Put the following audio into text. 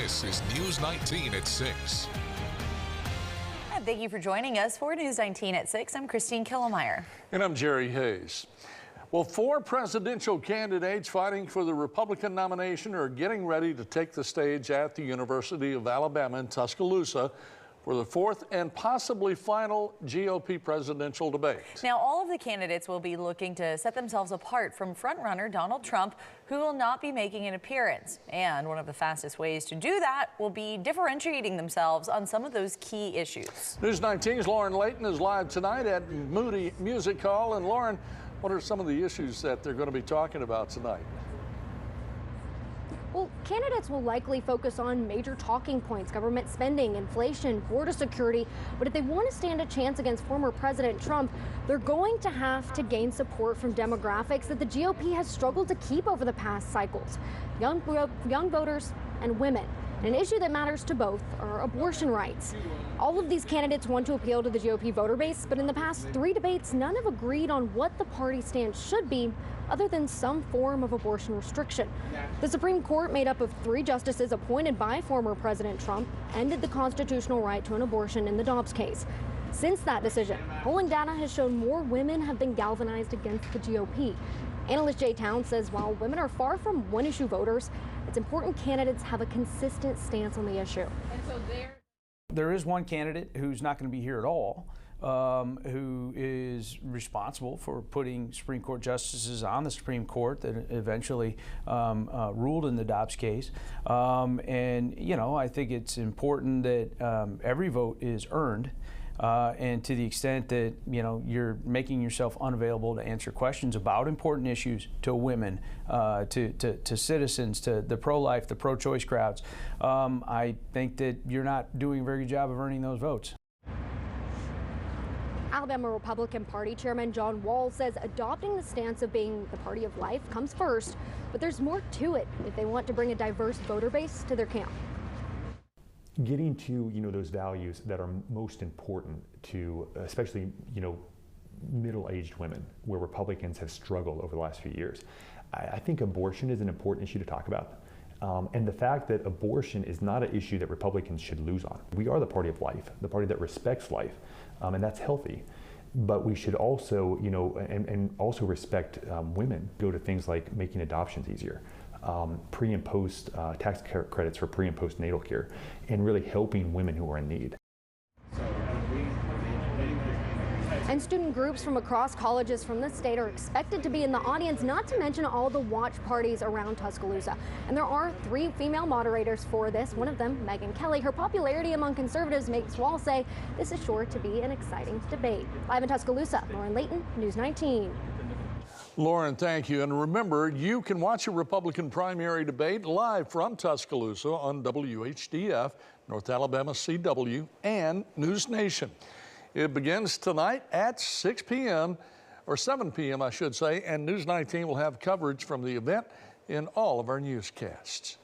This is News 19 at 6. And thank you for joining us for News 19 at 6. I'm Christine Killemeyer. And I'm Jerry Hayes. Well, 4 presidential candidates fighting for the Republican nomination are getting ready to take the stage at the University of Alabama in Tuscaloosa for the 4th and possibly final GOP presidential debate. Now, all of the candidates will be looking to set themselves apart from frontrunner Donald Trump, who will not be making an appearance. And one of the fastest ways to do that will be differentiating themselves on some of those key issues. News 19's Lauren Layton is live tonight at Moody Music Hall. And Lauren, what are some of the issues that they're going to be talking about tonight? Well, candidates will likely focus on major talking points: government spending, inflation, border security. But if they want to stand a chance against former President Trump, they're going to have to gain support from demographics that the GOP has struggled to keep over the past cycles: young voters and women. An issue that matters to both are abortion rights. All of these candidates want to appeal to the GOP voter base, but in the past 3 debates, none have agreed on what the party stance should be, other than some form of abortion restriction. The Supreme Court, made up of 3 justices appointed by former President Trump, ended the constitutional right to an abortion in the Dobbs case. Since that decision, polling data has shown more women have been galvanized against the GOP. Analyst Jay Towns says while women are far from one-issue voters, it's important candidates have a consistent stance on the issue. And so there is one candidate who's not going to be here at all, who is responsible for putting Supreme Court justices on the Supreme Court that eventually ruled in the Dobbs case. And, you know, I think it's important that every vote is earned. And to the extent that, you know, you're making yourself unavailable to answer questions about important issues to women, to citizens, to the pro-life, the pro-choice crowds, I think that you're not doing a very good job of earning those votes. Alabama Republican Party Chairman John Wall says adopting the stance of being the party of life comes first, but there's more to it if they want to bring a diverse voter base to their camp. Getting to, those values that are most important to, especially, middle-aged women, where Republicans have struggled over the last few years. I think abortion is an important issue to talk about. And the fact that abortion is not an issue that Republicans should lose on. We are the party of life, the party that respects life, and that's healthy. But we should also, and also respect women. Go to things like making adoptions easier. Pre and post tax credits for pre and postnatal care, and really helping women who are in need. And student groups from across colleges from the state are expected to be in the audience, not to mention all the watch parties around Tuscaloosa. And there are 3 female moderators for this, one of them Megyn Kelly. Her popularity among conservatives makes Wall say this is sure to be an exciting debate. Live in Tuscaloosa, Lauren Layton, News 19. Lauren, thank you. And remember, you can watch a Republican primary debate live from Tuscaloosa on WHDF, North Alabama CW, and News Nation. It begins tonight at 6 p.m., or 7 p.m., I should say, and News 19 will have coverage from the event in all of our newscasts.